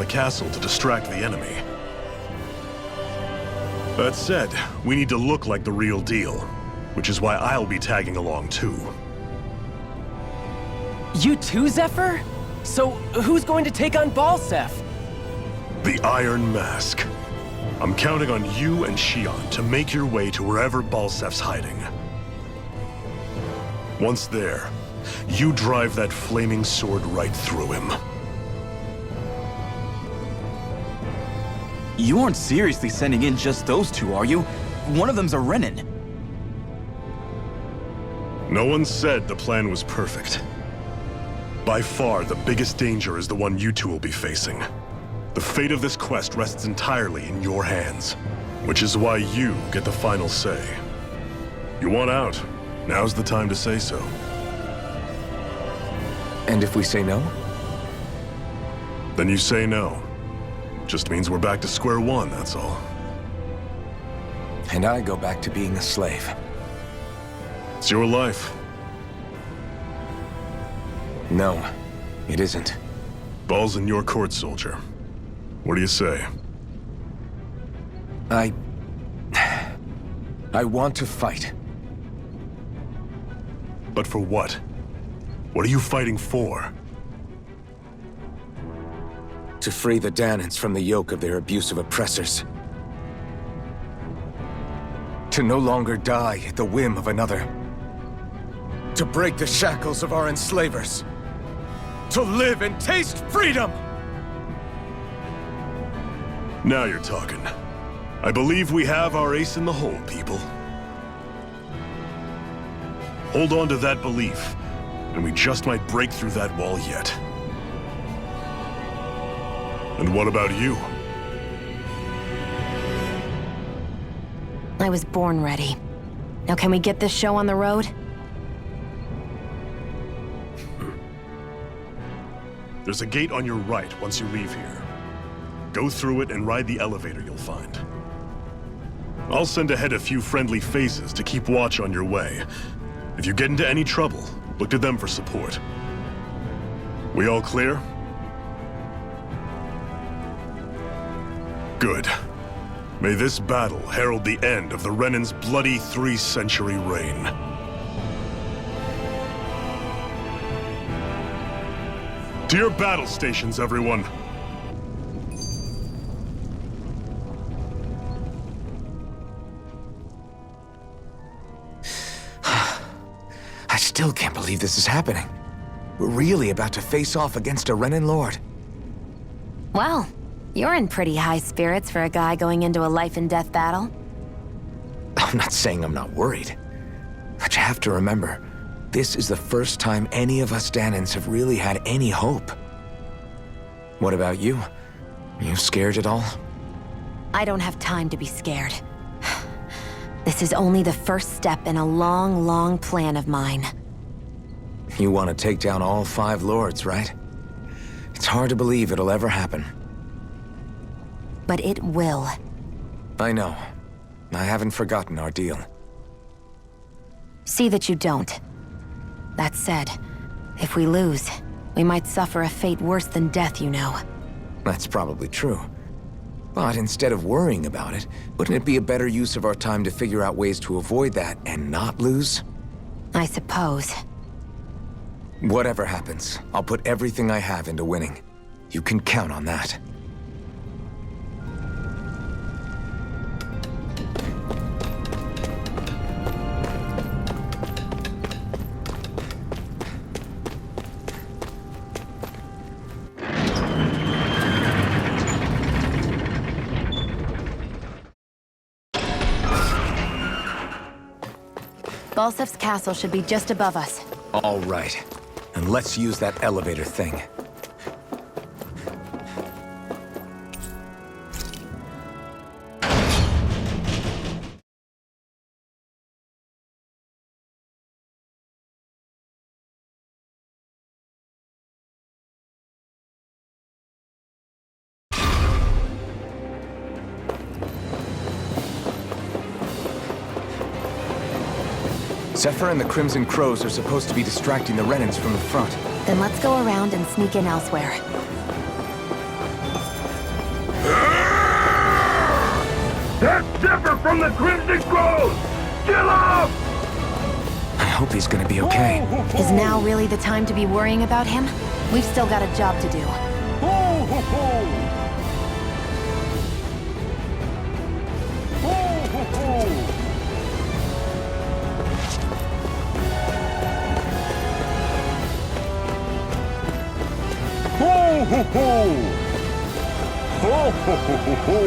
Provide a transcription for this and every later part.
the castle to distract the enemy. That said, we need to look like the real deal, which is why I'll be tagging along too. You too, Zephyr? So, who's going to take on Balseph? The Iron Mask. I'm counting on you and Xion to make your way to wherever Balsef's hiding. Once there, you drive that flaming sword right through him. You aren't seriously sending in just those two, are you? One of them's a Renan. No one said the plan was perfect. By far, the biggest danger is the one you two will be facing. The fate of this quest rests entirely in your hands, which is why you get the final say. You want out, now's the time to say so. And if we say no? Then you say no. Just means we're back to square one, that's all. And I go back to being a slave. It's your life. No, it isn't. Ball's in your court, soldier. What do you say? I want to fight. But for what? What are you fighting for? To free the Dahnans from the yoke of their abusive oppressors. To no longer die at the whim of another. To break the shackles of our enslavers. To live and taste freedom! Now you're talking. I believe we have our ace in the hole, people. Hold on to that belief, and we just might break through that wall yet. And what about you? I was born ready. Now can we get this show on the road? There's a gate on your right once you leave here. Go through it and ride the elevator you'll find. I'll send ahead a few friendly faces to keep watch on your way. If you get into any trouble, look to them for support. We all clear? Good. May this battle herald the end of the Renan's bloody 3-century reign. To your battle stations, everyone! I still can't believe this is happening. We're really about to face off against a Renan Lord. Well, you're in pretty high spirits for a guy going into a life-and-death battle. I'm not saying I'm not worried. But you have to remember, this is the first time any of us Dahnans have really had any hope. What about you? Are you scared at all? I don't have time to be scared. This is only the first step in a long, long plan of mine. You want to take down all 5 lords, right? It's hard to believe it'll ever happen. But it will. I know. I haven't forgotten our deal. See that you don't. That said, if we lose, we might suffer a fate worse than death, you know. That's probably true. But instead of worrying about it, wouldn't it be a better use of our time to figure out ways to avoid that and not lose? I suppose. Whatever happens, I'll put everything I have into winning. You can count on that. Balsef's castle should be just above us. All right. And let's use that elevator thing. Zephyr and the Crimson Crows are supposed to be distracting the Renans from the front. Then let's go around and sneak in elsewhere. Zephyr from the Crimson Groves! Kill him! I hope he's gonna be okay. Is now really the time to be worrying about him? We've still got a job to do. Ho, ho, ho! Ho, ho, ho! Ho, ho, ho! Ho, ho, ho, ho, ho!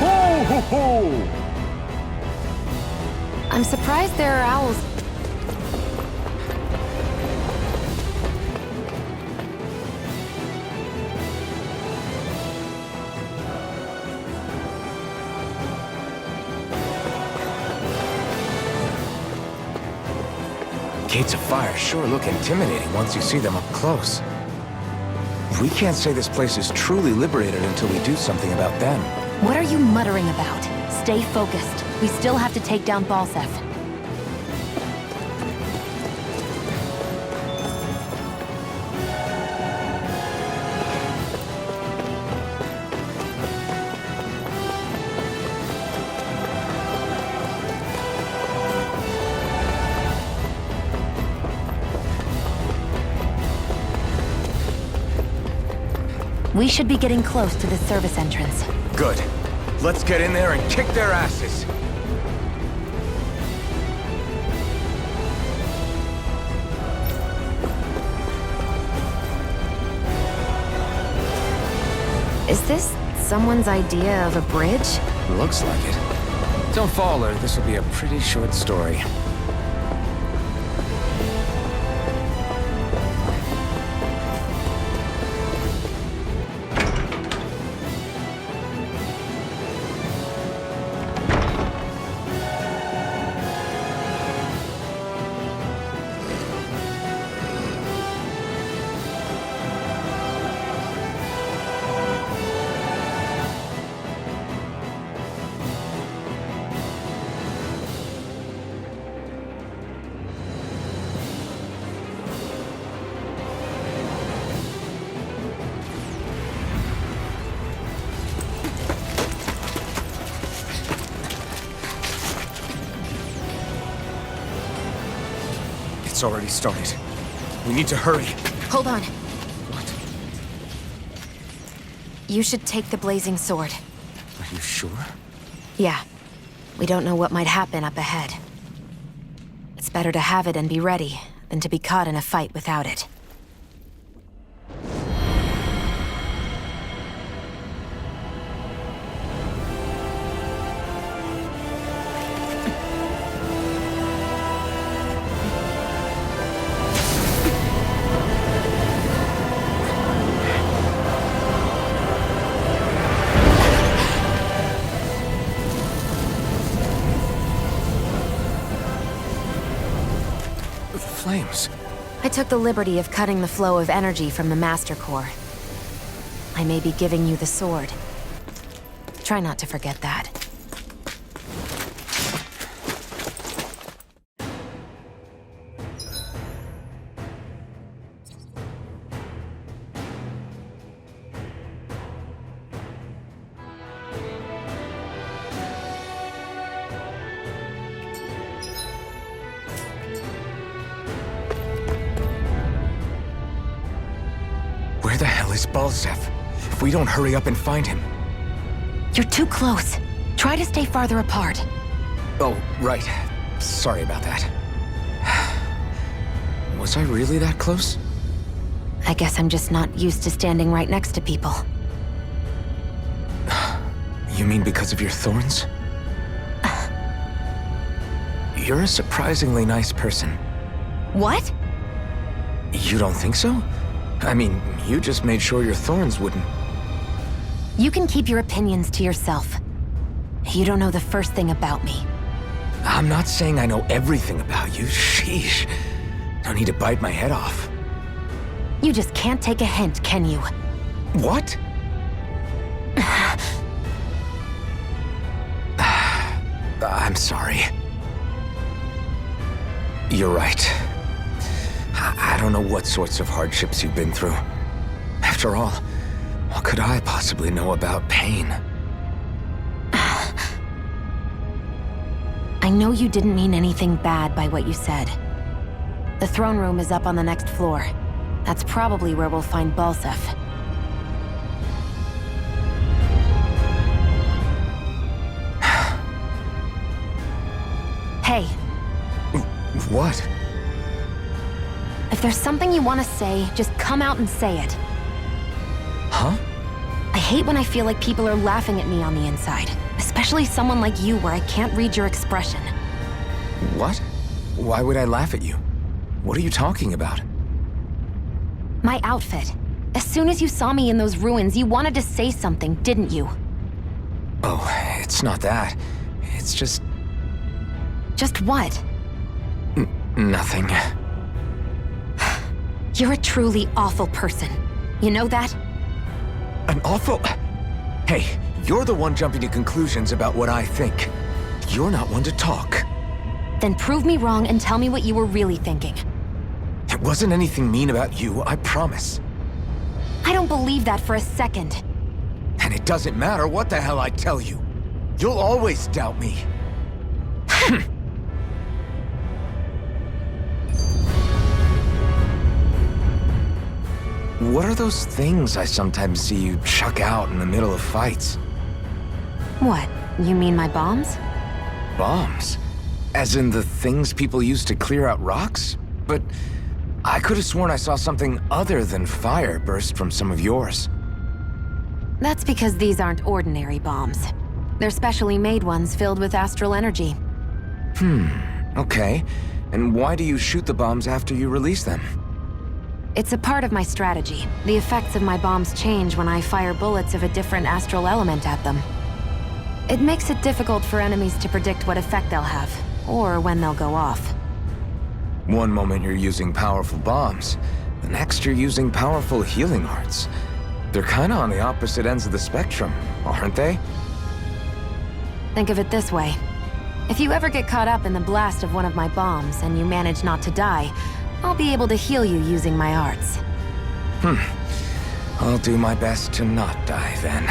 Ho, ho, ho! I'm surprised there are owls. Gates of fire sure look intimidating once you see them up close. We can't say this place is truly liberated until we do something about them. What are you muttering about? Stay focused. We still have to take down Balseph. We should be getting close to the service entrance. Good. Let's get in there and kick their asses. Is this someone's idea of a bridge? Looks like it. Don't fall or this will be a pretty short story. It's already started. We need to hurry. Hold on. What? You should take the blazing sword. Are you sure? Yeah. We don't know what might happen up ahead. It's better to have it and be ready than to be caught in a fight without it. Flames. I took the liberty of cutting the flow of energy from the Master Core. I may be giving you the sword. Try not to forget that. Where the hell is Balseph? If we don't hurry up and find him... You're too close. Try to stay farther apart. Oh, right. Sorry about that. Was I really that close? I guess I'm just not used to standing right next to people. You mean because of your thorns? You're a surprisingly nice person. What? You don't think so? I mean, you just made sure your thorns wouldn't... You can keep your opinions to yourself. You don't know the first thing about me. I'm not saying I know everything about you. Sheesh. No need to bite my head off. You just can't take a hint, can you? What? I'm sorry. You're right. I don't know what sorts of hardships you've been through. After all, what could I possibly know about pain? I know you didn't mean anything bad by what you said. The throne room is up on the next floor. That's probably where we'll find Balseph. Hey, What? if there's something you want to say, just come out and say it. Huh? I hate when I feel like people are laughing at me on the inside. Especially someone like you where I can't read your expression. What? Why would I laugh at you? What are you talking about? My outfit. As soon as you saw me in those ruins, you wanted to say something, didn't you? Oh, it's not that. It's just Just what? nothing. You're a truly awful person. You know that? An awful... Hey, you're the one jumping to conclusions about what I think. You're not one to talk. Then prove me wrong and tell me what you were really thinking. It wasn't anything mean about you, I promise. I don't believe that for a second. And it doesn't matter what the hell I tell you. You'll always doubt me. What are those things I sometimes see you chuck out in the middle of fights? What? You mean my bombs? Bombs? As in the things people use to clear out rocks? But I could have sworn I saw something other than fire burst from some of yours. That's because these aren't ordinary bombs. They're specially made ones filled with astral energy. Okay. And why do you shoot the bombs after you release them? It's a part of my strategy. The effects of my bombs change when I fire bullets of a different astral element at them. It makes it difficult for enemies to predict what effect they'll have, or when they'll go off. One moment you're using powerful bombs, the next you're using powerful healing arts. They're kinda on the opposite ends of the spectrum, aren't they? Think of it this way. If you ever get caught up in the blast of one of my bombs and you manage not to die, I'll be able to heal you using my arts. I'll do my best to not die then.